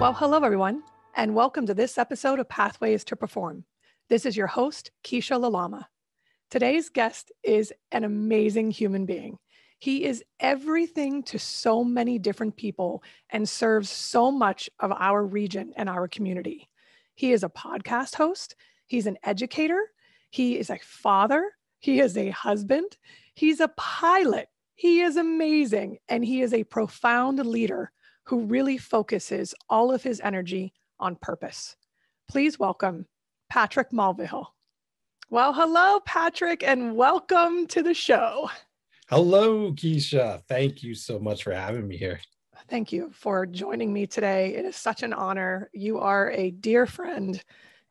Well, hello, everyone, and welcome to this episode of Pathways to Perform. This is your host, Kiesha Lalama. Today's guest is an amazing human being. He is everything to so many different people and serves so much of our region and our community. He is a podcast host. He's an educator. He is a father. He is a husband. He's a pilot. He is amazing. And he is a profound leader who really focuses all of his energy on purpose. Please welcome Patrick Mulvihill. Well, hello, Patrick, and welcome to the show. Hello, Kiesha. Thank you so much for having me here. Thank you for joining me today. It is such an honor. You are a dear friend,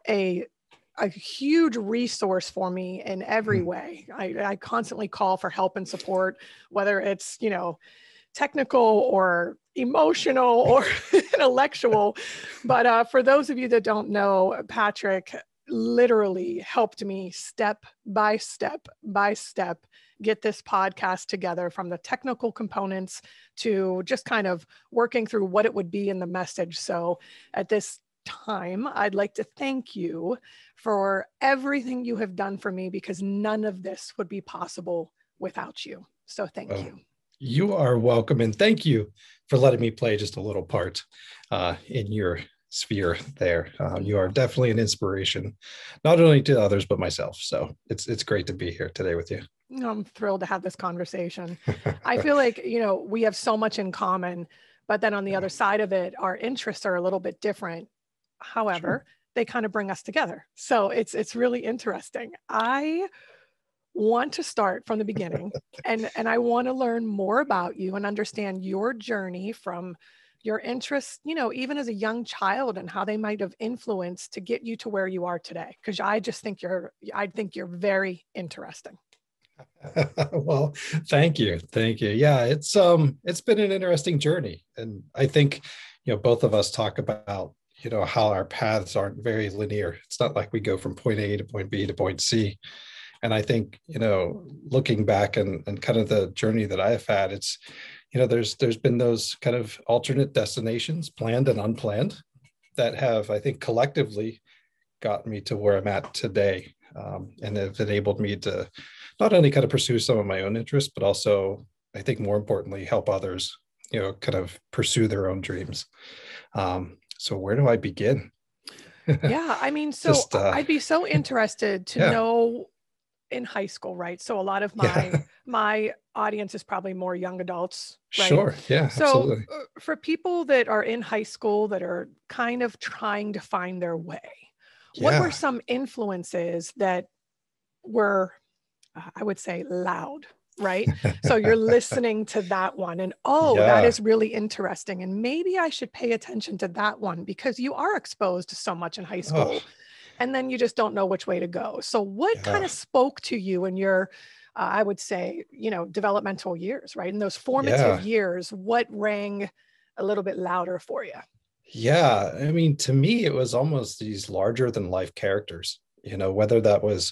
a huge resource for me in every way. I constantly call for help and support, whether it's, technical or emotional or intellectual. But for those of you that don't know, Patrick literally helped me step by step get this podcast together, from the technical components to just kind of working through what it would be in the message. So at this time, I'd like to thank you for everything you have done for me, because none of this would be possible without you. So thank you. You are welcome. And thank you for letting me play just a little part in your sphere there. You are definitely an inspiration, not only to others, but myself. So it's great to be here today with you. I'm thrilled to have this conversation. I feel like, we have so much in common, but then on the other side of it, our interests are a little bit different. However, they kind of bring us together. So it's really interesting. I want to start from the beginning and I want to learn more about you and understand your journey from your interests, even as a young child, and how they might have influenced to get you to where you are today. Because I think you're very interesting. Well, thank you. Yeah, it's been an interesting journey. And I think, both of us talk about, how our paths aren't very linear. It's not like we go from point A to point B to point C. And I think, looking back and kind of the journey that I have had, it's, there's been those kind of alternate destinations, planned and unplanned, that have, I think, collectively gotten me to where I'm at today, and have enabled me to not only kind of pursue some of my own interests, but also, I think more importantly, help others, kind of pursue their own dreams. So where do I begin? Yeah, I mean, so I'd be so interested to know in high school, right? So a lot of my audience is probably more young adults, right? Sure. Yeah, so absolutely. For people that are in high school that are kind of trying to find their way, what were some influences that were, I would say, loud, right? So you're listening to that one and, that is really interesting. And maybe I should pay attention to that one, because you are exposed to so much in high school. And then you just don't know which way to go. So what kind of spoke to you in your, I would say, developmental years, right? In those formative years, what rang a little bit louder for you? Yeah. I mean, to me, it was almost these larger than life characters, whether that was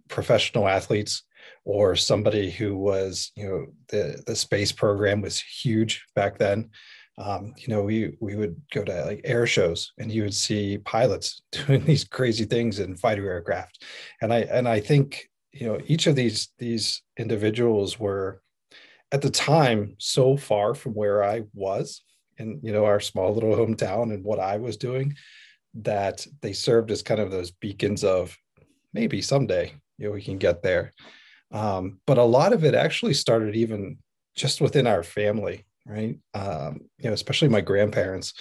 professional athletes or somebody who was, the space program was huge back then. We would go to like air shows and you would see pilots doing these crazy things in fighter aircraft. And I think, each of these individuals were at the time so far from where I was in, our small little hometown and what I was doing, that they served as kind of those beacons of maybe someday, we can get there. But a lot of it actually started even just within our family. Right. Especially my grandparents,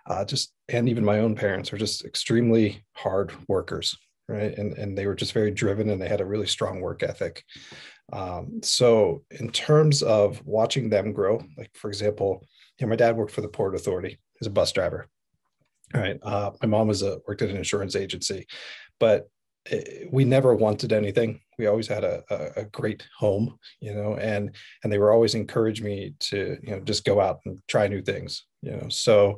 and even my own parents are just extremely hard workers. Right. And they were just very driven and they had a really strong work ethic. So in terms of watching them grow, like, for example, my dad worked for the Port Authority as a bus driver. Right. My mom worked at an insurance agency, but we never wanted anything. We always had a great home, and they were always encouraging me to, just go out and try new things, so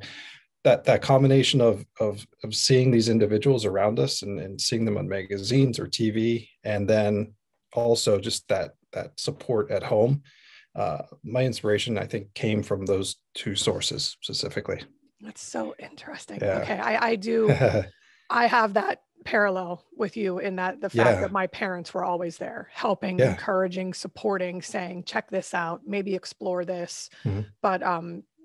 that combination of seeing these individuals around us and seeing them on magazines or TV, and then also just that support at home. My inspiration, I think, came from those two sources specifically. That's so interesting. Yeah. Okay. I do. I have that parallel with you in that the fact Yeah. that my parents were always there, helping, Yeah. encouraging, supporting, saying, check this out, maybe explore this. Mhm. But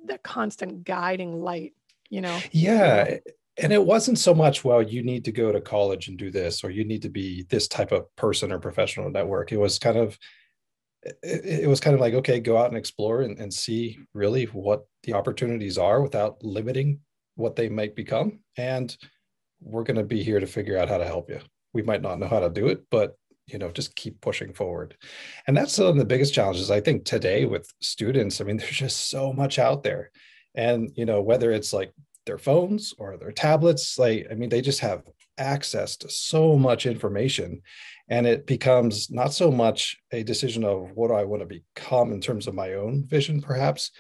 the constant guiding light, Yeah. And it wasn't so much, well, you need to go to college and do this, or you need to be this type of person or professional network. It was kind of like, okay, go out and explore and see really what the opportunities are without limiting what they might become. And we're going to be here to figure out how to help you. We might not know how to do it, but just keep pushing forward. And that's one of the biggest challenges I think today with students. I mean, there's just so much out there. And whether it's like their phones or their tablets, like, I mean, they just have access to so much information. And it becomes not so much a decision of what do I want to become in terms of my own vision, perhaps,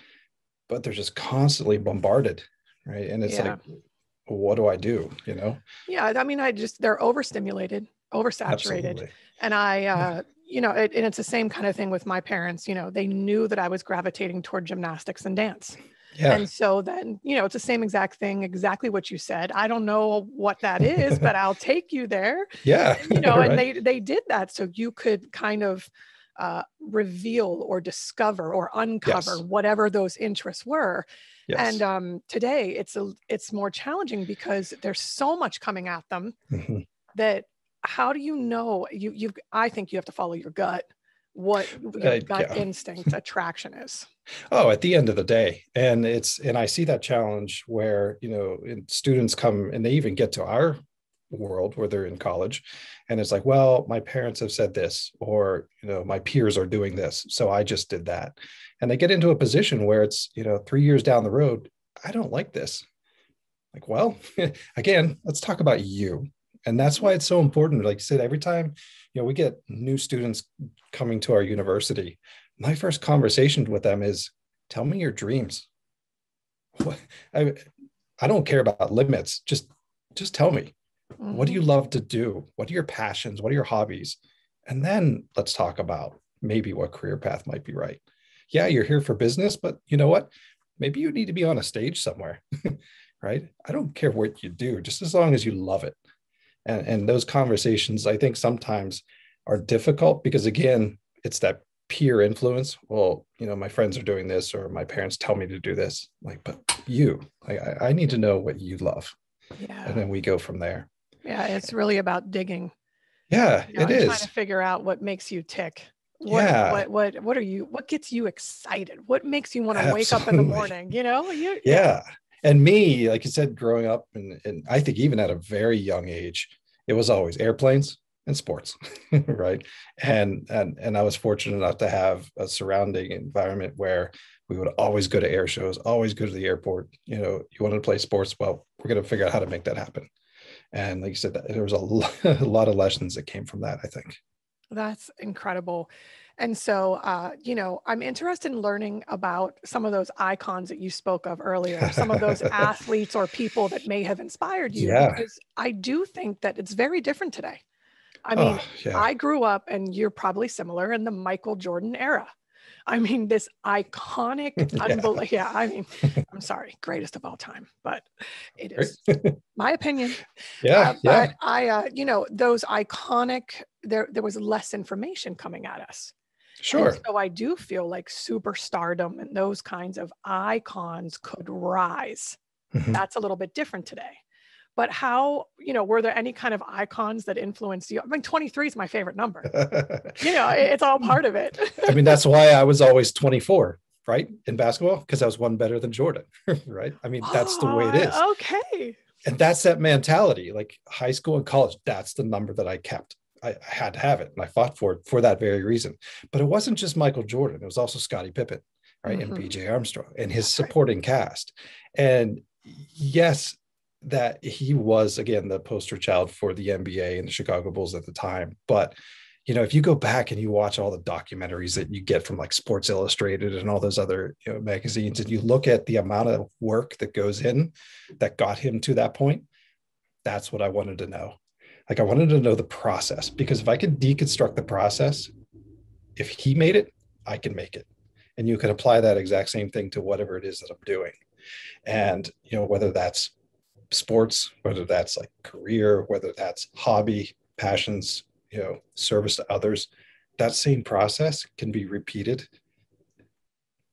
but they're just constantly bombarded. Right. And it's Yeah. like, what do I do? Yeah. I mean, they're overstimulated, oversaturated. Absolutely. And and it's the same kind of thing with my parents. They knew that I was gravitating toward gymnastics and dance. Yeah. And so then, it's the same exact thing, exactly what you said. I don't know what that is, but I'll take you there. Yeah. And, Right. and they did that so you could kind of reveal or discover or uncover Yes. whatever those interests were. Yes. And today it's more challenging because there's so much coming at them Mm-hmm. that how do you know I think you have to follow your gut, what your gut Yeah. instinct attraction is. Oh, at the end of the day. And I see that challenge where, students come and they even get to our world where they're in college. And it's like, well, my parents have said this, or, my peers are doing this. So I just did that. And they get into a position where it's, 3 years down the road, I don't like this. Like, well, again, let's talk about you. And that's why it's so important. Like you said, every time, we get new students coming to our university, my first conversation with them is, tell me your dreams. What, I don't care about limits. Just tell me, what do you love to do? What are your passions? What are your hobbies? And then let's talk about maybe what career path might be right. Yeah, you're here for business, but you know what? Maybe you need to be on a stage somewhere, right? I don't care what you do, just as long as you love it. And those conversations, I think sometimes are difficult because, again, it's that peer influence. Well, my friends are doing this, or my parents tell me to do this. Like, but I need to know what you love. Yeah. And then we go from there. Yeah. It's really about digging. Yeah, it is. Trying to figure out what makes you tick. What gets you excited? What makes you want to wake up in the morning? Yeah. And me, like you said, growing up, and I think even at a very young age, it was always airplanes and sports, right? And I was fortunate enough to have a surrounding environment where we would always go to air shows, always go to the airport. You wanted to play sports, well, we're going to figure out how to make that happen. And like you said, there was a lot of lessons that came from that, I think. That's incredible. And so, I'm interested in learning about some of those icons that you spoke of earlier, some of those athletes or people that may have inspired you, because I do think that it's very different today. I mean, I grew up, and you're probably similar, in the Michael Jordan era. I mean, this iconic, I mean, I'm sorry, greatest of all time, but it is my opinion. But I, those iconic, there was less information coming at us. Sure. And so I do feel like superstardom and those kinds of icons could rise. Mm-hmm. That's a little bit different today. But how, were there any kind of icons that influenced you? I mean, 23 is my favorite number. It's all part of it. I mean, that's why I was always 24, right? In basketball, because I was one better than Jordan, right? I mean, that's the way it is. Okay. And that's that mentality, like high school and college, that's the number that I kept. I had to have it, and I fought for it for that very reason. But it wasn't just Michael Jordan. It was also Scottie Pippen, right? Mm-hmm. And BJ Armstrong and his supporting cast. And yes, that he was, again, the poster child for the NBA and the Chicago Bulls at the time. But, if you go back and you watch all the documentaries that you get from like Sports Illustrated and all those other magazines, and you look at the amount of work that goes in that got him to that point, that's what I wanted to know. Like, I wanted to know the process, because if I could deconstruct the process, if he made it, I can make it. And you can apply that exact same thing to whatever it is that I'm doing. And, whether that's sports, whether that's like career, whether that's hobby, passions, service to others, that same process can be repeated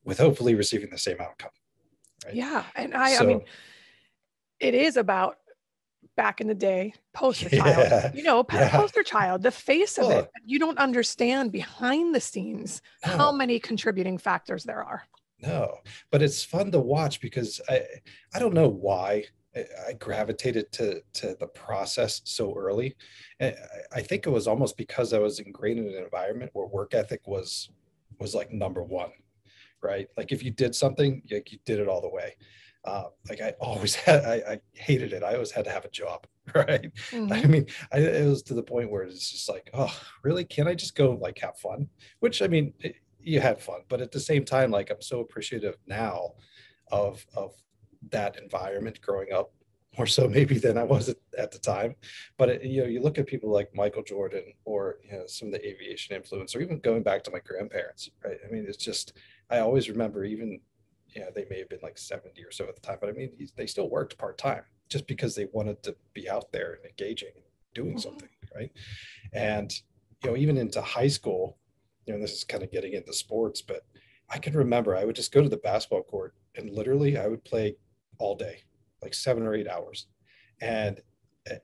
with hopefully receiving the same outcome. Right? Yeah. And I mean, it is about back in the day, poster child, poster child, the face of it. You don't understand behind the scenes how many contributing factors there are. No, but it's fun to watch because I don't know why I gravitated to the process so early. I think it was almost because I was ingrained in an environment where work ethic was like number one, right? Like if you did something, like you did it all the way. Like I always had, I hated it. I always had to have a job, right? Mm-hmm. I mean, it was to the point where it's just like, oh, really? Can't I just go like have fun? Which I mean, you had fun, but at the same time, like I'm so appreciative now of that environment growing up, more so maybe than I was at the time. But you look at people like Michael Jordan or some of the aviation influence, or even going back to my grandparents, right? I mean, it's just I always remember even they may have been like 70 or so at the time, but I mean they still worked part-time just because they wanted to be out there and engaging and doing something, right? And even into high school, this is kind of getting into sports, but I can remember I would just go to the basketball court and literally I would play all day, like 7 or 8 hours. And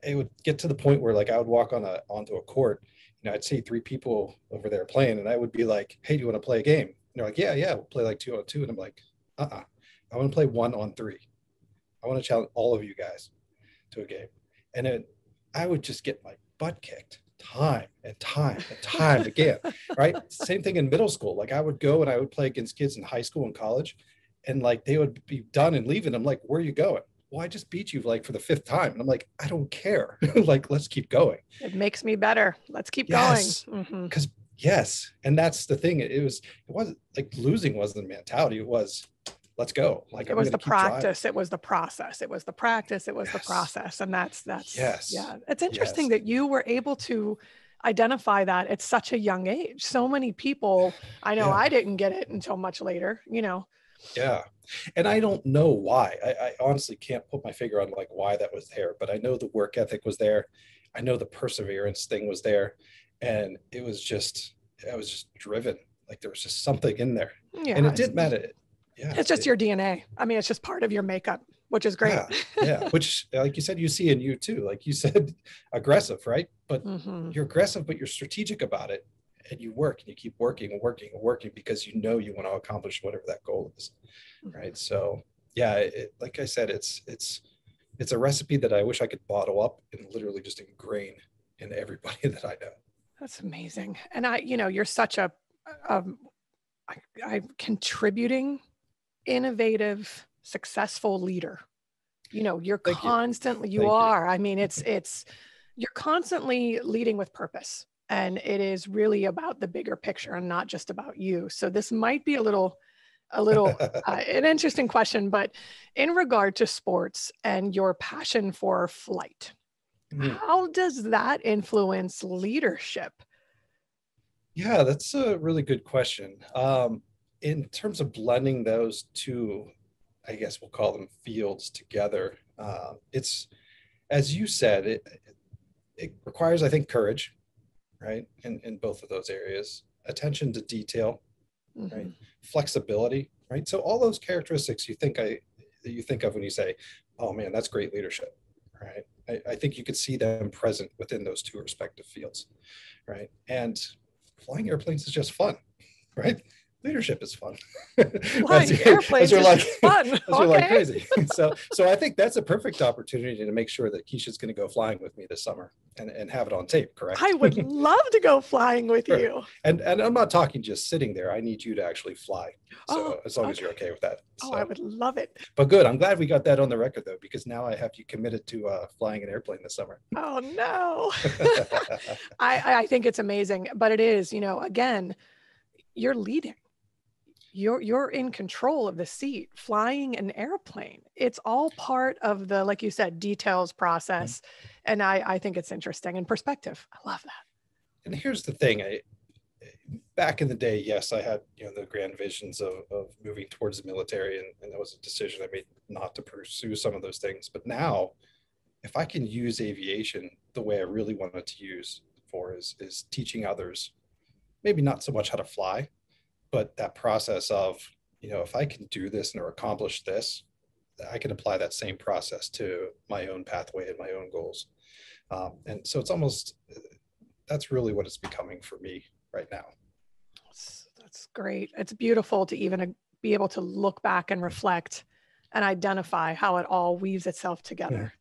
it would get to the point where like I would walk onto a court, I'd see 3 people over there playing and I would be like, hey, do you want to play a game? And they're like, yeah, we'll play like 2-on-2. And I'm like, I want to play 1-on-3. I want to challenge all of you guys to a game. And then I would just get my butt kicked time and time again, right? Same thing in middle school. Like I would go and I would play against kids in high school and college, and like they would be done and leaving. I'm like, where are you going? Well, I just beat you like for the 5th time. And I'm like, I don't care. Like, let's keep going. It makes me better. Let's keep going. Because yes. And that's the thing. It wasn't like losing wasn't the mentality. It was, let's go. Like it was the practice. It was the process. It was the practice. It was the process. And that's, yes. Yeah. It's interesting that you were able to identify that at such a young age. So many people, I know I didn't get it until much later, Yeah. And I don't know why. I honestly can't put my finger on like why that was there, but I know the work ethic was there. I know the perseverance thing was there. And I was just driven. Like there was just something in there. Yeah, and it didn't matter. Yeah. It's just your DNA. I mean, it's just part of your makeup, which is great. Yeah. Which, like you said, you see in you too. Like you said, aggressive, right? But you're aggressive, but you're strategic about it. And you work and you keep working and working and working because you want to accomplish whatever that goal is, right? So yeah, like I said, it's a recipe that I wish I could bottle up and literally just ingrain in everybody that I know. That's amazing. And you're such a contributing, innovative, successful leader. You're constantly, you are. I mean, you're constantly leading with purpose. And it is really about the bigger picture and not just about you. So this might be a little an interesting question, but in regard to sports and your passion for flight, how does that influence leadership? Yeah, that's a really good question. In terms of blending those two, I guess we'll call them fields together, it's, as you said, it requires, I think, courage, right? In both of those areas, attention to detail, right? Flexibility, right? So all those characteristics you think of when you say, oh man, that's great leadership, right? I think you could see them present within those two respective fields, right? And flying airplanes is just fun, right? Leadership is fun. Flying airplanes is fun. You're like crazy. So I think that's a perfect opportunity to make sure that Kiesha's going to go flying with me this summer and have it on tape, correct? I would love to go flying with you. And I'm not talking just sitting there. I need you to actually fly. So as long as you're okay with that. So. I would love it. But good. I'm glad we got that on the record though, because now I have you committed to flying an airplane this summer. Oh no. I think it's amazing, but it is, again, you're leading. You're in control of the seat, flying an airplane. It's all part of the, like you said, details process. And I think it's interesting and perspective. I love that. And here's the thing, back in the day, yes, I had, the grand visions of moving towards the military, and that was a decision I made not to pursue some of those things. But now, if I can use aviation the way I really wanted to use for is teaching others, maybe not so much how to fly, but that process of, if I can do this or accomplish this, I can apply that same process to my own pathway and my own goals. And so it's almost, that's really what it's becoming for me right now. That's great. It's beautiful to even be able to look back and reflect and identify how it all weaves itself together.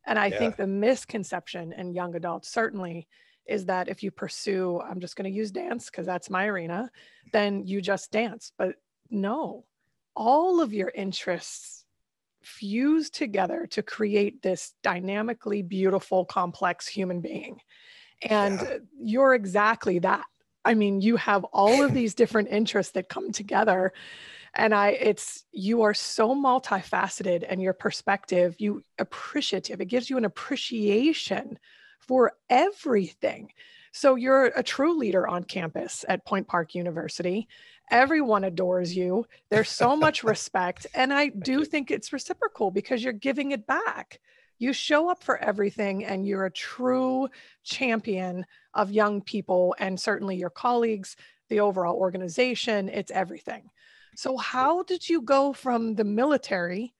And I think the misconception in young adults certainly is that if you pursue, I'm just going to use dance because that's my arena, then you just dance. But no, all of your interests fuse together to create this dynamically beautiful, complex human being. And you're exactly that. I mean, you have all of these different interests that come together, and you are so multifaceted, and your perspective, it gives you an appreciation for everything. So you're a true leader on campus at Point Park University. Everyone adores you. There's so much respect. And I do think it's reciprocal because you're giving it back. You show up for everything, and you're a true champion of young people, and certainly your colleagues, the overall organization, it's everything. So how did you go from the military,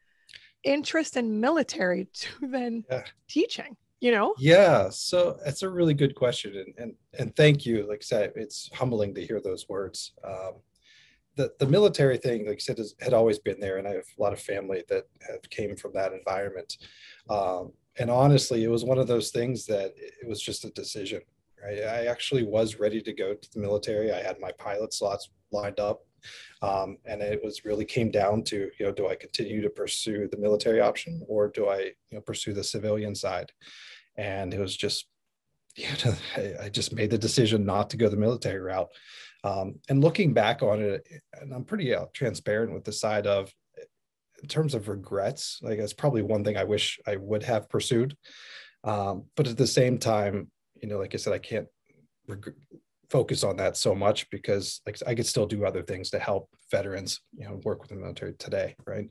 interest in military, to then teaching? Yeah, so that's a really good question, and thank you. Like I said, it's humbling to hear those words. The military thing, like I said, had always been there, and I have a lot of family that have came from that environment. And honestly, it was one of those things that it was just a decision, right? I actually was ready to go to the military. I had my pilot slots lined up, and it was really came down to, do I continue to pursue the military option, or do I, pursue the civilian side? And it was just, I just made the decision not to go the military route. And looking back on it, and I'm pretty transparent with the side of, in terms of regrets, like that's probably one thing I wish I would have pursued. But at the same time, like I said, I can't focus on that so much because like I could still do other things to help veterans, work with the military today, right?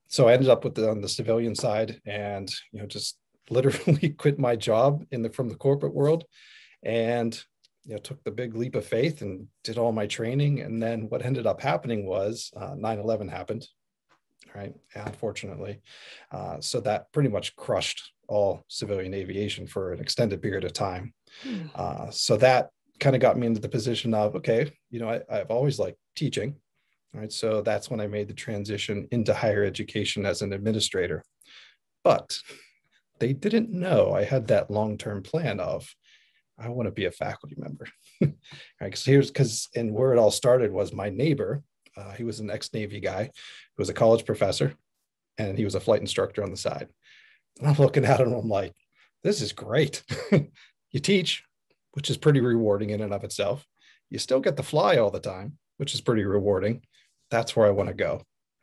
So I ended up on the civilian side, and just literally quit my job from the corporate world, and took the big leap of faith and did all my training. And then what ended up happening was 9/11 happened, right? Unfortunately. So that pretty much crushed all civilian aviation for an extended period of time. So that kind of got me into the position of, okay, I've always liked teaching, right? So that's when I made the transition into higher education as an administrator. But they didn't know I had that long-term plan of, I want to be a faculty member. Right? And where it all started was my neighbor. He was an ex-Navy guy who was a college professor, and he was a flight instructor on the side. And I'm looking at him, I'm like, this is great. You teach, which is pretty rewarding in and of itself. You still get to fly all the time, which is pretty rewarding. That's where I want to go.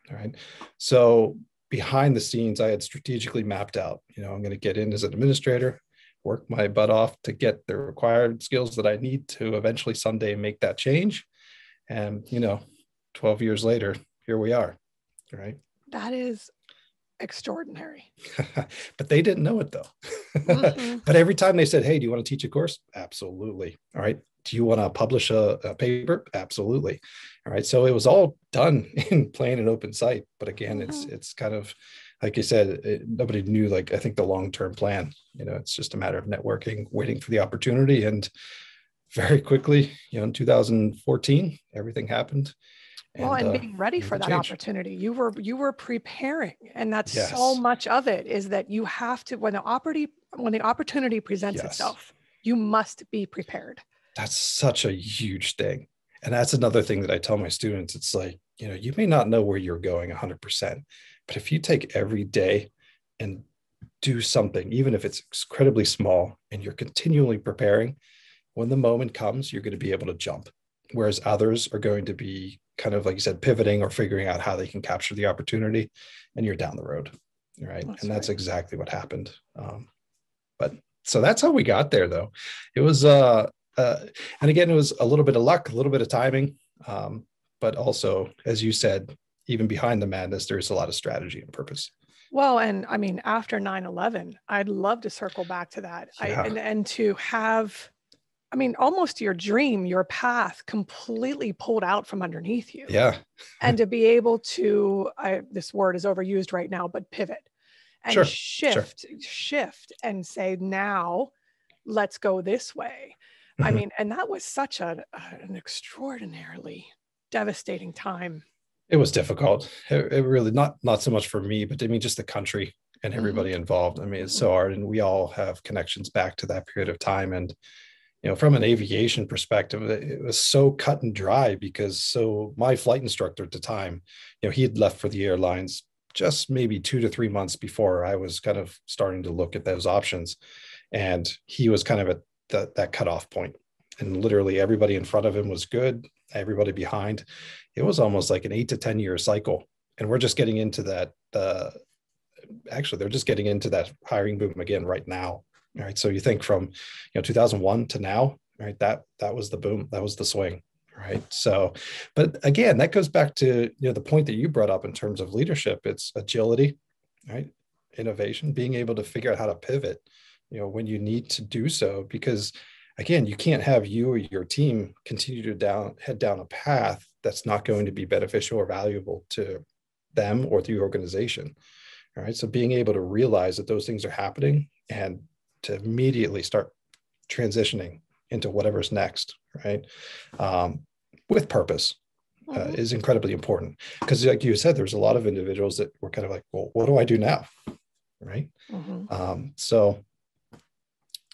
All right. So behind the scenes, I had strategically mapped out, I'm going to get in as an administrator, work my butt off to get the required skills that I need to eventually someday make that change. And, 12 years later, here we are. Right. That is extraordinary. But they didn't know it though. Mm-hmm. But every time they said, hey, do you want to teach a course? Absolutely. All right. Do you want to publish a paper? Absolutely. All right. So it was all done in plain and open sight. But again, it's kind of, like you said, nobody knew, I think the long-term plan, it's just a matter of networking, waiting for the opportunity. And very quickly, in 2014, everything happened. And being ready for that opportunity, you were preparing, and that's so much of it is that you have to, when the opportunity presents itself, you must be prepared. That's such a huge thing. And that's another thing that I tell my students. It's like, you may not know where you're going 100%, but if you take every day and do something, even if it's incredibly small, and you're continually preparing, when the moment comes, you're going to be able to jump. Whereas others are going to be kind of, like you said, pivoting or figuring out how they can capture the opportunity, and you're down the road. Right. That's exactly what happened. But so that's how we got there though. It was, and again, it was a little bit of luck, a little bit of timing, but also, as you said, even behind the madness, there's a lot of strategy and purpose. Well, and I mean, after 9/11, I'd love to circle back to that. Yeah. And to have, I mean, almost your dream, your path completely pulled out from underneath you. Yeah. And to be able to, this word is overused right now, but pivot and shift and say, now let's go this way. I mean, and that was such an extraordinarily devastating time. It was difficult. It really, not so much for me, but I mean, just the country and everybody involved. I mean, it's so hard, and we all have connections back to that period of time. And from an aviation perspective, it was so cut and dry because my flight instructor at the time, he had left for the airlines just maybe 2 to 3 months before I was kind of starting to look at those options, and he was kind of at that cutoff point. And literally everybody in front of him was good. Everybody behind, it was almost like an 8 to 10 year cycle. And we're just getting into that. Actually, they're just getting into that hiring boom again right now. Right. So you think from, 2001 to now, right, that was the boom. That was the swing. Right. So, but again, that goes back to, the point that you brought up in terms of leadership. It's agility, right? Innovation, being able to figure out how to pivot, when you need to do so, because again, you can't have you or your team continue to head down a path that's not going to be beneficial or valuable to them or the organization. All right. So being able to realize that those things are happening and to immediately start transitioning into whatever's next, right? With purpose is incredibly important. Because like you said, there's a lot of individuals that were kind of like, well, what do I do now? Right.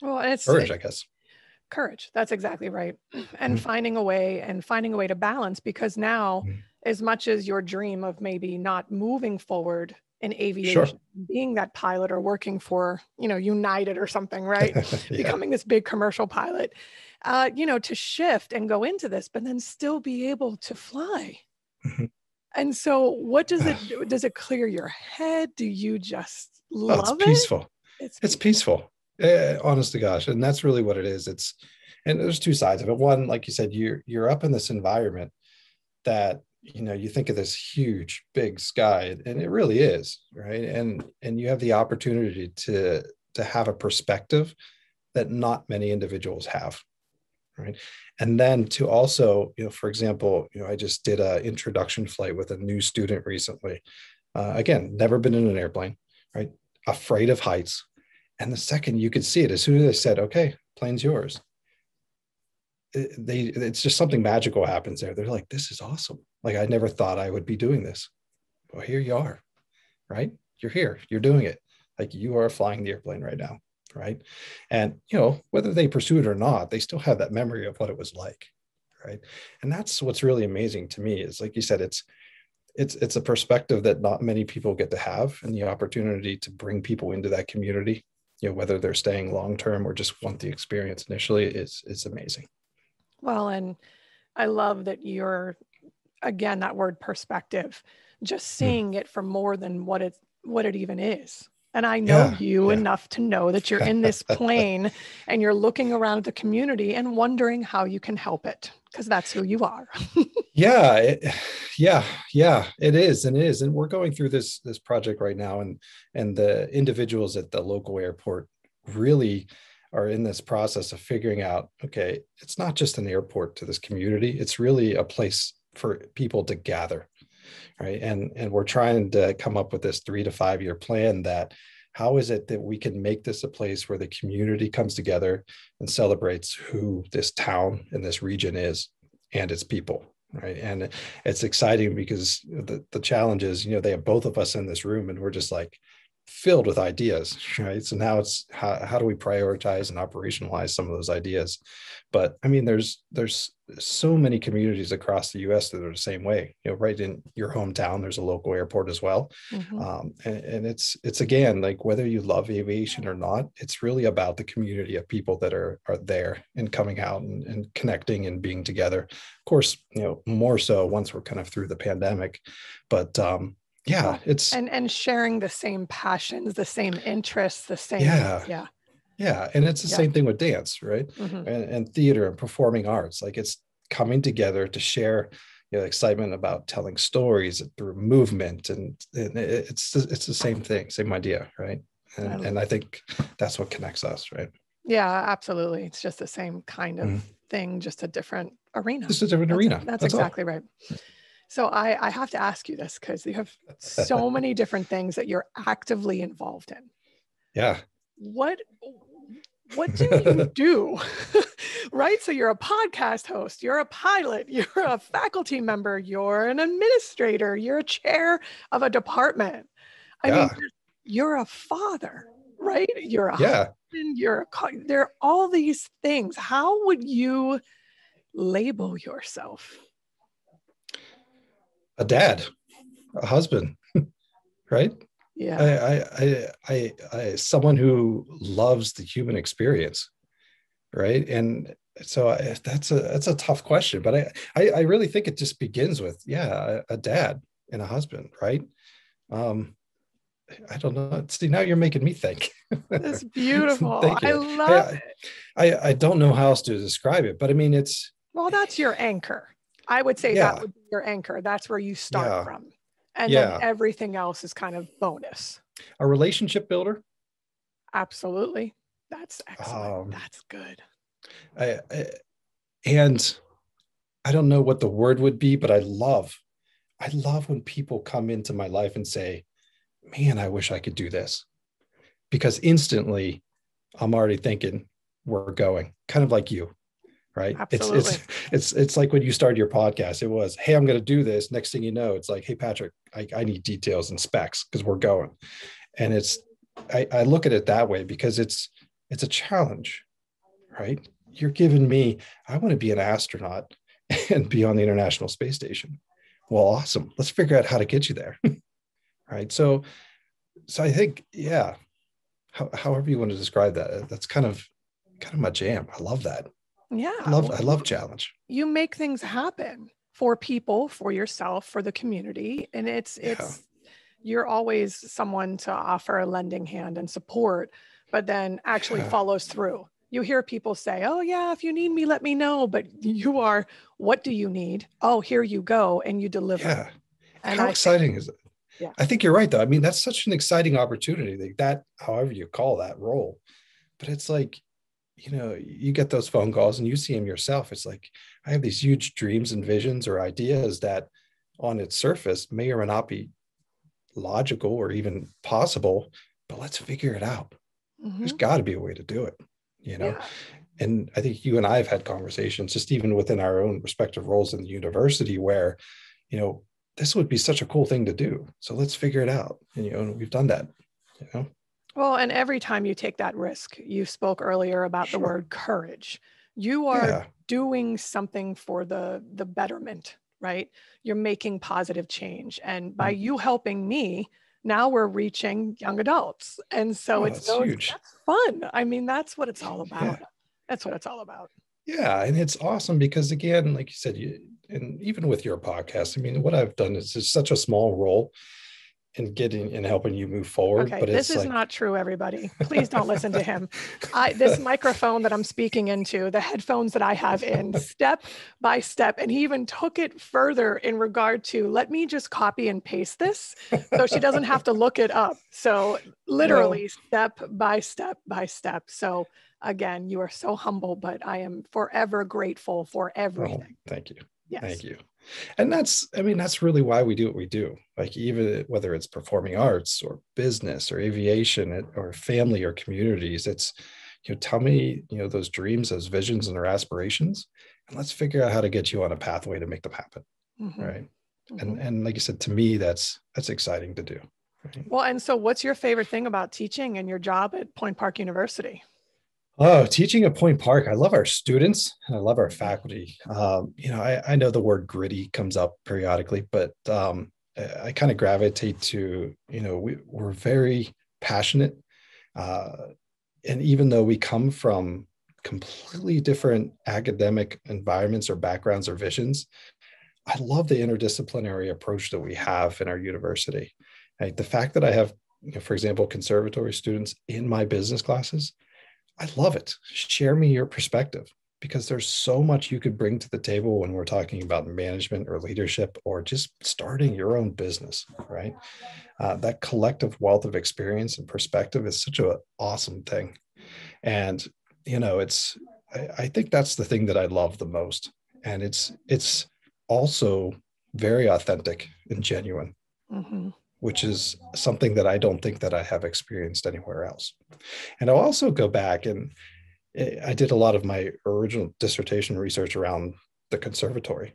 Well, it's courage, I guess. Courage. That's exactly right. And finding a way to balance, because now, as much as your dream of maybe not moving forward in aviation, being that pilot or working for, United or something, right? Becoming this big commercial pilot, to shift and go into this, but then still be able to fly. And so what does it do? Does it clear your head? Do you just love it? Peaceful. It's peaceful. Honest to gosh. And that's really what it is. And there's two sides of it. One, like you said, you're up in this environment that, you think of this huge, big sky, and it really is, right? And you have the opportunity to have a perspective that not many individuals have, right? And then to also, for example, I just did an introduction flight with a new student recently. Again, never been in an airplane, right? Afraid of heights. And the second you could see it, as soon as they said, okay, plane's yours, it's just something magical happens there. They're like, this is awesome. Like, I never thought I would be doing this. Well, here you are, right? You're here, you're doing it. Like, you are flying the airplane right now, right? And, whether they pursue it or not, they still have that memory of what it was like, right? And that's what's really amazing to me is, like you said, it's a perspective that not many people get to have, and the opportunity to bring people into that community, whether they're staying long-term or just want the experience initially is amazing. Well, and I love that you're, again, that word perspective, just seeing it for more than what it even is. And I know you enough to know that you're in this plane and you're looking around at the community and wondering how you can help it, because that's who you are. It is. And we're going through this project right now, and the individuals at the local airport really are in this process of figuring out, okay, it's not just an airport to this community. It's really a place for people to gather, right? And we're trying to come up with this 3 to 5 year plan that how is it that we can make this a place where the community comes together and celebrates who this town and this region is and its people, right? And it's exciting because the challenge is, they have both of us in this room and we're just like filled with ideas, right? So now it's how do we prioritize and operationalize some of those ideas? But I mean, there's so many communities across the US that are the same way. Right in your hometown, there's a local airport as well. And it's again, like, whether you love aviation or not, it's really about the community of people that are there and coming out and connecting and being together. Of course, more so once we're kind of through the pandemic, but it's and sharing the same passions, the same interests, the same Yeah. And it's the Yeah. same thing with dance, right? Hmm. And theater and performing arts. Like it's coming together to share, excitement about telling stories through movement. And it's the same thing, same idea, right? And I think that's what connects us, right? Yeah, absolutely. It's just the same kind of Mhm. thing, just a different arena. Just a different arena. That's That's all. exactly right. So I have to ask you this because you have so many different things that you're actively involved in. Yeah. What what do you do? Right? So you're a podcast host, you're a pilot, you're a faculty member, you're an administrator, you're a chair of a department. I mean, Yeah. you're a father, right? You're a Yeah. husband, there are all these things. How would you label yourself? A dad, a husband, right? Yeah. Someone who loves the human experience, right? And so that's a tough question, but I really think it just begins with a dad and a husband, right? Um, I don't know. See, now you're making me think. That's beautiful. Thank I you. love I, it. I don't know how else to describe it, but I mean it's Well, that's your anchor. I would say that yeah would be your anchor. That's where you start yeah from. And then yeah everything else is kind of bonus. a relationship builder. Absolutely. That's excellent. Um, That's good. I and I don't know what the word would be, but I love when people come into my life and say, man, I wish I could do this, because instantly I'm already thinking we're going, kind of like you, right? Absolutely. It's like when you started your podcast, it was, hey, I'm going to do this. Next thing you know, it's like, hey, Patrick, I need details and specs because we're going. And I look at it that way because it's a challenge, right? You're giving me, I want to be an astronaut and be on the International Space Station. Well, awesome. Let's figure out how to get you there. Right. So I think, yeah, however you want to describe that, that's kind of my jam. I love that. Yeah. Well, I love challenge. you make things happen for people, for yourself, for the community. And Yeah. it's you're always someone to offer a lending hand and support, but then actually Yeah. follows through. You hear people say, oh, yeah, if you need me, let me know. But you are, what do you need? Oh, here you go. And you deliver. Yeah. And How I think, exciting is it? yeah, I think you're right, though. I mean, that's such an exciting opportunity, however you call that role. But it's like, you get those phone calls and you see them yourself. It's like, I have these huge dreams and visions or ideas that on its surface may or may not be logical or even possible, but let's figure it out. There's mm-hmm, got to be a way to do it. yeah, And I think you and I have had conversations just even within our own respective roles in the university where, you know, this would be such a cool thing to do. So let's figure it out. And we've done that, you know. well, and every time you take that risk, you spoke earlier about the Sure. word courage. You are Yeah. doing something for the betterment, right? You're making positive change. And by you helping me, now we're reaching young adults. And so Oh, it's that's those, huge. that's fun. I mean, that's what it's all about. Yeah. That's what it's all about. Yeah. And it's awesome because again, like you said, and even with your podcast, I mean, what I've done is it's such a small role in getting and helping you move forward, Okay, but this it's is like not true, everybody. Please don't listen to him. This microphone that I'm speaking into, the headphones that I have in, step by step, and he even took it further in regard to, let me just copy and paste this so she doesn't have to look it up. So well, literally step by step by step. So again, you are so humble, but I am forever grateful for oh, everything. thank you. Yes. Thank you. And that's really why we do what we do. Like even whether it's performing arts or business or aviation or family or communities, it's, tell me, those dreams, those visions and their aspirations, and let's figure out how to get you on a pathway to make them happen. Mm-hmm. Right. Mm-hmm. And like you said, to me, that's exciting to do. Right? Well, and so what's your favorite thing about teaching and your job at Point Park University? Oh, teaching at Point Park. I love our students and I love our faculty. I know the word gritty comes up periodically, but I kind of gravitate to, we're very passionate. Uh, and even though we come from completely different academic environments or backgrounds or visions, I love the interdisciplinary approach that we have in our university. Like the fact that I have, for example, conservatory students in my business classes, I love it. Share me your perspective, because there's so much you could bring to the table when we're talking about management or leadership or just starting your own business, right? That collective wealth of experience and perspective is such an awesome thing. And, I think that's the thing that I love the most. And it's also very authentic and genuine, Mm-hmm. which is something that I don't think that I have experienced anywhere else. And I'll also go back and I did a lot of my original dissertation research around the conservatory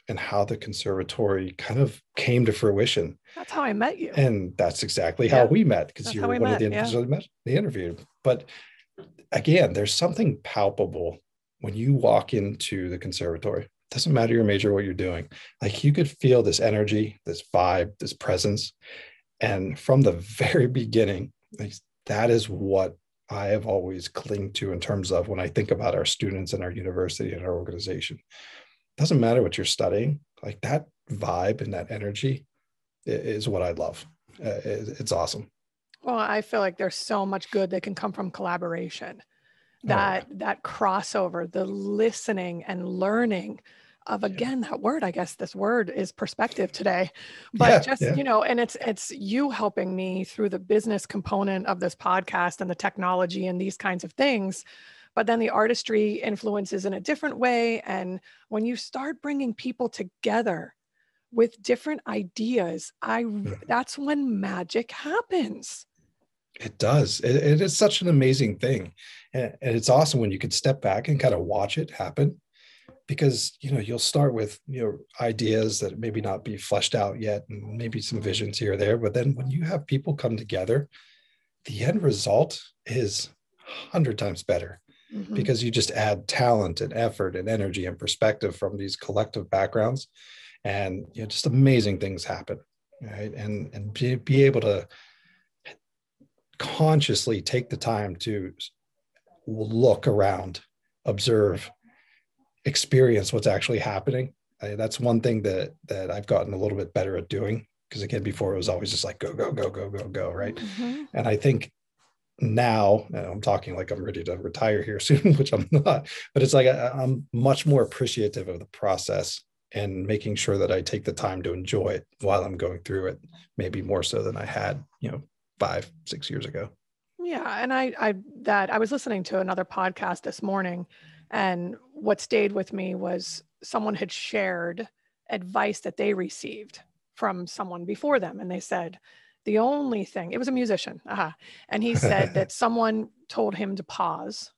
and how the conservatory kind of came to fruition. That's how I met you. And that's exactly how Yeah. we met, because That's you how were we one of met. the Yeah. individuals I met the interview. But again, there's something palpable when you walk into the conservatory. It doesn't matter your major, what you're doing. Like, you could feel this energy, this vibe, this presence. And from the very beginning, like, that is what I have always clinged to in terms of when I think about our students and our university and our organization. It doesn't matter what you're studying, like, that vibe and that energy is what I love. It's awesome. Well, I feel like there's so much good that can come from collaboration. Oh yeah. That crossover, the listening and learning of, Yeah. again, that word, I guess this word is perspective today, but Yeah. just, Yeah. and it's you helping me through the business component of this podcast and the technology and these kinds of things. But then the artistry influences in a different way. And when you start bringing people together with different ideas, that's when magic happens. It does. It is such an amazing thing. And it's awesome when you can step back and kind of watch it happen, because, you'll start with, ideas that maybe not be fleshed out yet, and maybe some visions here or there. But then when you have people come together, the end result is 100 times better, Mm-hmm. because you just add talent and effort and energy and perspective from these collective backgrounds. And, just amazing things happen. Right. And be able to consciously take the time to look around, observe, experience what's actually happening. That's one thing that I've gotten a little bit better at doing, because again, before it was always just like go go go go go go, right? Mm-hmm. And I think now, and I'm talking like I'm ready to retire here soon, which I'm not, but it's like I'm much more appreciative of the process and making sure that I take the time to enjoy it while I'm going through it, maybe more so than I had, 5-6 years ago. Yeah, and I was listening to another podcast this morning, and what stayed with me was someone had shared advice that they received from someone before them, and they said the only thing, it was a musician, and he said that someone told him to pause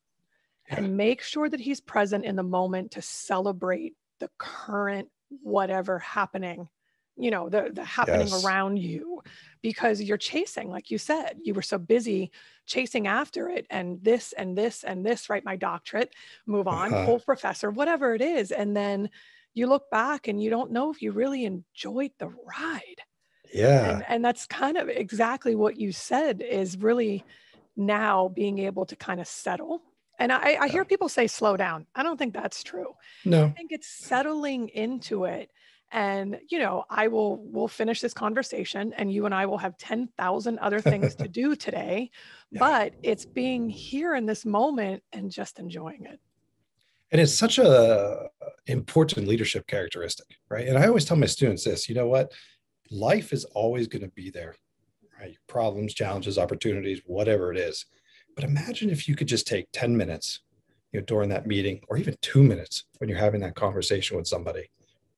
Yeah. and make sure that he's present in the moment to celebrate the current whatever happening, the happening Yes. around you, because you're chasing, like you said, you were so busy chasing after it, and this and this and this, write my doctorate, move on, Uh-huh. full professor, whatever it is, and then you look back and you don't know if you really enjoyed the ride. and Yeah. and that's kind of exactly what you said, is really now being able to kind of settle. And I Yeah. hear people say slow down. I don't think that's true. I No. think it's settling into it. And, we'll finish this conversation and you and I will have 10,000 other things to do today, Yeah. but it's being here in this moment and just enjoying it. And it's such a important leadership characteristic, right? And I always tell my students this, you know what? Life is always going to be there, right? Problems, challenges, opportunities, whatever it is. But imagine if you could just take 10 minutes, during that meeting, or even 2 minutes when you're having that conversation with somebody,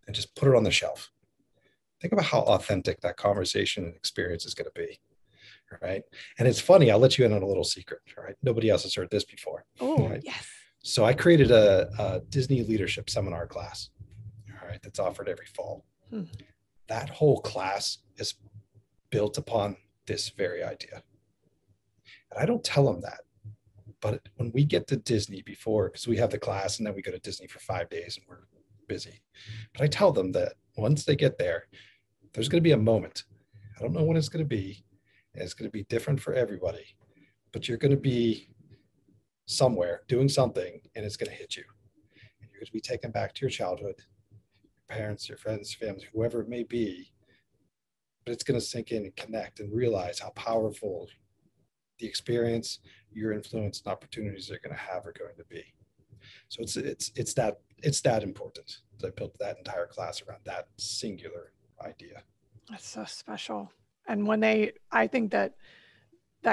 and just put it on the shelf. Think about how authentic that conversation and experience is going to be, right? And it's funny, I'll let you in on a little secret, right? Nobody else has heard this before, Oh, right? yes. So I created a Disney leadership seminar class, all right, that's offered every fall. Hmm. That whole class is built upon this very idea. And I don't tell them that, but when we get to Disney before, because we have the class and then we go to Disney for 5 days and we're busy, but I tell them that once they get there, there's going to be a moment. I don't know when it's going to be. And it's going to be different for everybody, but you're going to be somewhere doing something and it's going to hit you. And you're going to be taken back to your childhood, your parents, your friends, family, whoever it may be. But it's going to sink in and connect and realize how powerful the experience, your influence and opportunities they're going to have are going to be. So it's that important. I built that entire class around that singular idea. That's so special. And when I think that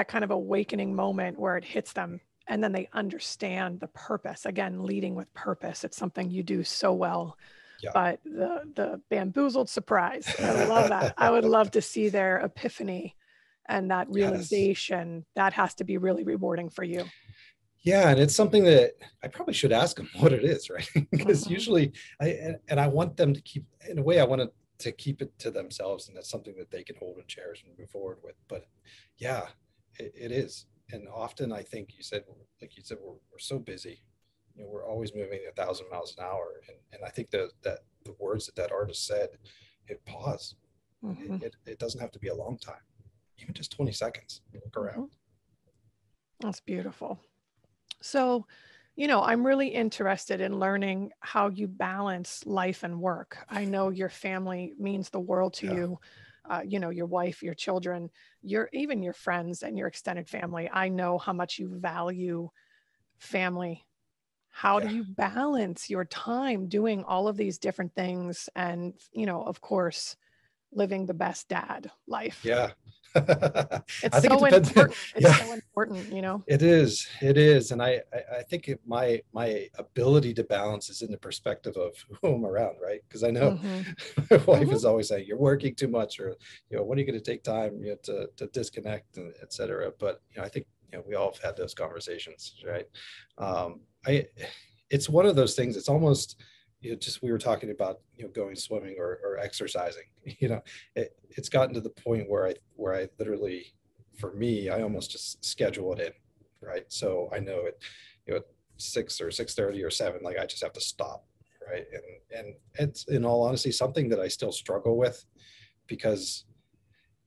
kind of awakening moment where it hits them and then they understand the purpose, again, leading with purpose. It's something you do so well. Yeah. But the bamboozled surprise, I love that. I would love to see their epiphany and that realization. Yes. That has to be really rewarding for you. Yeah, and it's something that I probably should ask them what it is, right? Because usually I want them to keep, in a way, I want to keep it to themselves, and that's something that they can hold and cherish and move forward with. But yeah, it is. And often I think like you said, we're so busy, we're always moving 1,000 miles an hour. And I think that the words that artist said, hit pause. It doesn't have to be a long time, even just 20 seconds. Look around. That's beautiful. So, I'm really interested in learning how you balance life and work. I know your family means the world to you. Your wife, your children, even your friends and your extended family. I know how much you value family. How do you balance your time doing all of these different things? And, of course, living the best dad life. Yeah. It's so important. It's so important, It is. And I think my ability to balance is in the perspective of who I'm around, right? Because I know my wife is always saying, you're working too much, or, when are you going to take time to disconnect, and et cetera. But, I think, we all have had those conversations, right? It's one of those things. It's almost, just, we were talking about, going swimming or exercising, it's gotten to the point where I literally, for me, I almost just schedule it in, right? So I know it, at 6 or 6:30 or 7, like I just have to stop, right? And it's, in all honesty, something that I still struggle with, because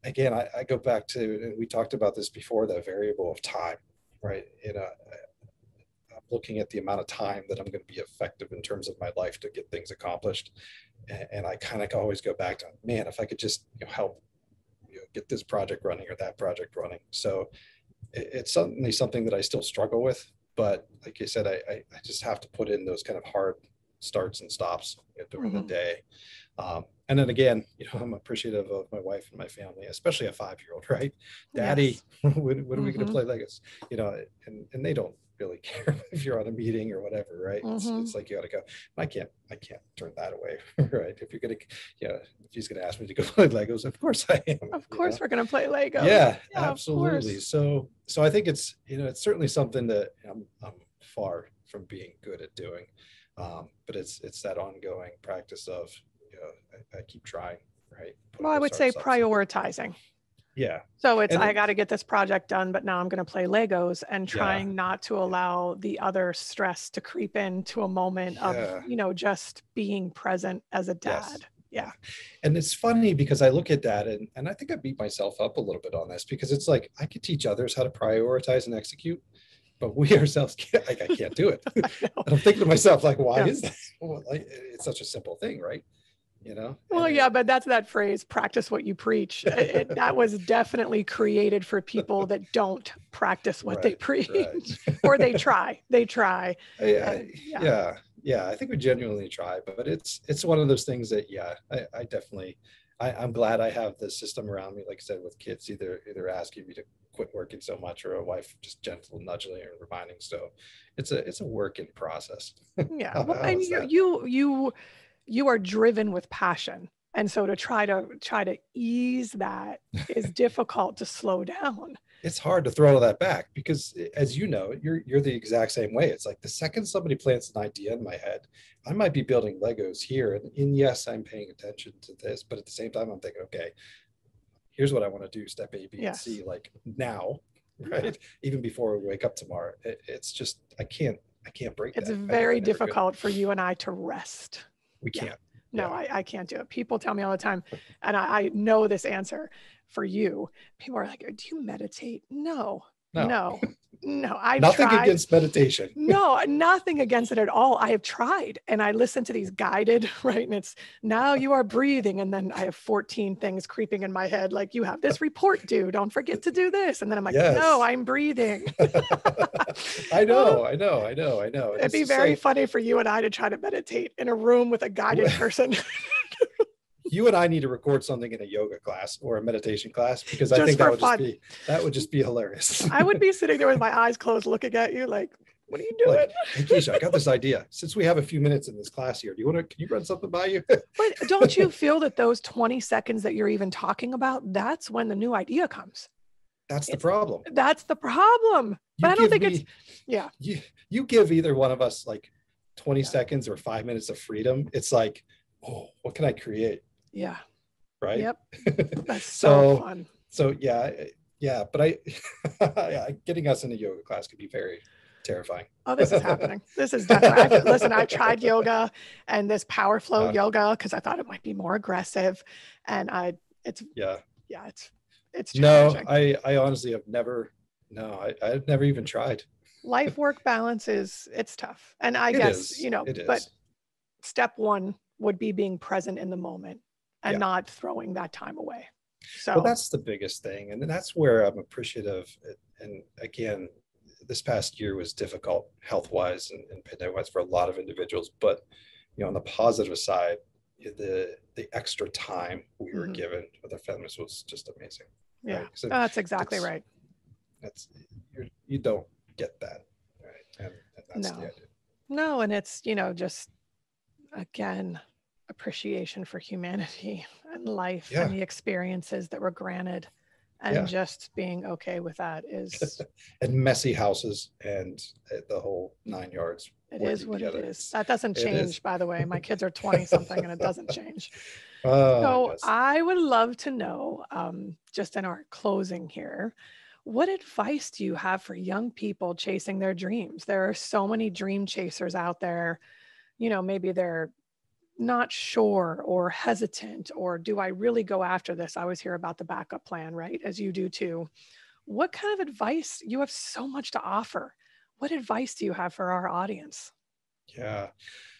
again, I go back to, and we talked about this before, the variable of time, right? I'm looking at the amount of time that I'm going to be effective in terms of my life to get things accomplished. And I kind of always go back to, man, if I could just help get this project running or that project running. So it's certainly something that I still struggle with. But like you said, I just have to put in those kind of hard starts and stops during the day. And then again, I'm appreciative of my wife and my family, especially a 5-year-old, right? Daddy, when are we going to play Legos? And they don't really care if you're on a meeting or whatever, right? It's like, you got to go. I can't turn that away, right? If you're going to, if he's going to ask me to go play Legos, of course I am. Of course we're going to play Legos. Yeah, absolutely. So I think it's, it's certainly something that I'm far from being good at doing. But it's that ongoing practice of, I keep trying, right? Well, I would say prioritizing. Yeah. So it's, I got to get this project done, but now I'm going to play Legos, and trying not to allow the other stress to creep into a moment of, just being present as a dad. Yeah. And it's funny because I look at that and I think I beat myself up a little bit on this, because it's like, I could teach others how to prioritize and execute, but we ourselves can't, I can't do it. And I'm thinking to myself, like, why is that? Well, it's such a simple thing, right? Well, but that's that phrase, practice what you preach. That was definitely created for people that don't practice what they preach, or they try. I think we genuinely try, but it's one of those things that, I definitely, I'm glad I have the system around me, like I said, with kids either asking me to quit working so much, or a wife just gentle nudging and reminding. So it's a work in process. Yeah. Well, and you are driven with passion. And so to try to ease that is difficult, to slow down. It's hard to throttle that back, because, as you're the exact same way. It's like, the second somebody plants an idea in my head, I might be building Legos here. And yes, I'm paying attention to this, but at the same time, I'm thinking, okay, here's what I want to do, step A, B, and C, like now, right? Even before we wake up tomorrow. It's just, I can't break that. It's very difficult for you and I to rest. We can't. No, I can't do it. People tell me all the time, and I know this answer for you. People are like, do you meditate? No, No. No, I've Nothing tried. against meditation. No, nothing against it at all. I have tried, and I listen to these guided, right? And it's now you are breathing. And then I have 14 things creeping in my head. Like, you have this report due. Don't forget to do this. And then I'm like, no, Yes. I'm breathing. I Oh, know. it'd It's be just very like funny for you and I to try to meditate in a room with a guided person. you and I need to record something in a yoga class or a meditation class, because I Just think for fun. that would just be hilarious. I would be sitting there with my eyes closed looking at you like, what are you doing? Like, hey Kiesha, I got this idea. Since we have a few minutes in this class here, can you run something by you? But don't you feel that those 20 seconds that you're even talking about, that's when the new idea comes? That's the problem. That's the problem. But I don't think it's, yeah. You give either one of us like 20 seconds or 5 minutes of freedom. It's like, oh, what can I create? Yeah. Right. Yep. That's so fun. So yeah. But getting us in a yoga class could be very terrifying. Oh, this is happening. This is definitely, listen, I tried yoga and this power flow yoga because I thought it might be more aggressive. And it's no, I honestly have never, I've never even tried. Life work balance it's tough. And I guess, but step one would be being present in the moment and not throwing that time away. So well, that's the biggest thing. And that's where I'm appreciative. And again, this past year was difficult health-wise and pandemic-wise for a lot of individuals. But on the positive side, the extra time we were given with our families was just amazing. Yeah, right? That's exactly right. You don't get that, right? And that's the idea. No, and it's just again appreciation for humanity and life and the experiences that were granted. And just being okay with that is and messy houses and the whole 9 yards. It is what it is. That doesn't change, by the way. My kids are 20 something and it doesn't change. So yes. I would love to know, just in our closing here, what advice do you have for young people chasing their dreams? There are so many dream chasers out there. Maybe they're not sure or hesitant, or do I really go after this? I always hear about the backup plan, right? As you do too. What kind of advice? You have so much to offer. What advice do you have for our audience? Yeah.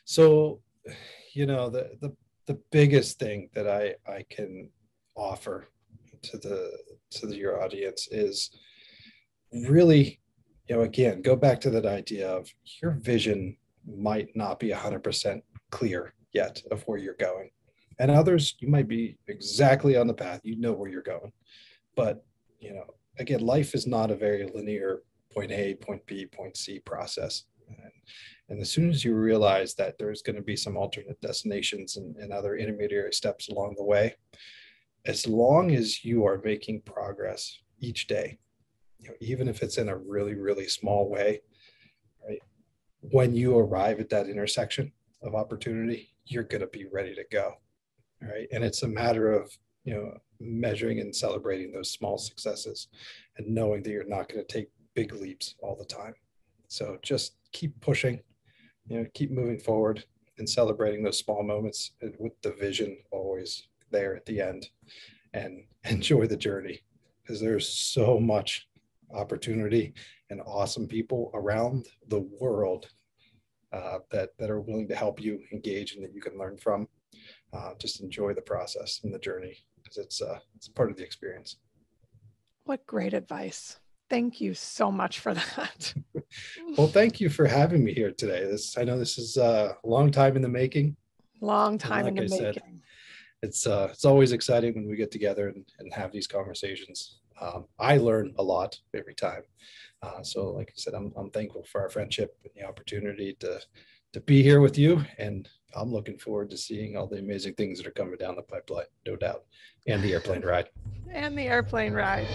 So, the biggest thing that I can offer to your audience is really, again, go back to that idea of your vision might not be 100% clear yet of where you're going, and others you might be exactly on the path, where you're going, but again, life is not a very linear point A, point B, point C process, and as soon as you realize that there's going to be some alternate destinations and other intermediary steps along the way, as long as you are making progress each day, even if it's in a really, really small way, right? When you arrive at that intersection of opportunity, you're going to be ready to go. All right. And it's a matter of, measuring and celebrating those small successes and knowing that you're not going to take big leaps all the time. So just keep pushing, keep moving forward and celebrating those small moments with the vision always there at the end, and enjoy the journey, because there's so much opportunity and awesome people around the world that are willing to help you engage and that you can learn from. Just enjoy the process and the journey, because it's part of the experience. What great advice. Thank you so much for that. Well, thank you for having me here today. I know this is a long time in the making. Long time in the making. It's always exciting when we get together and have these conversations. I learn a lot every time. So like I said, I'm thankful for our friendship and the opportunity to be here with you. And I'm looking forward to seeing all the amazing things that are coming down the pipeline, no doubt. And the airplane ride. And the airplane ride.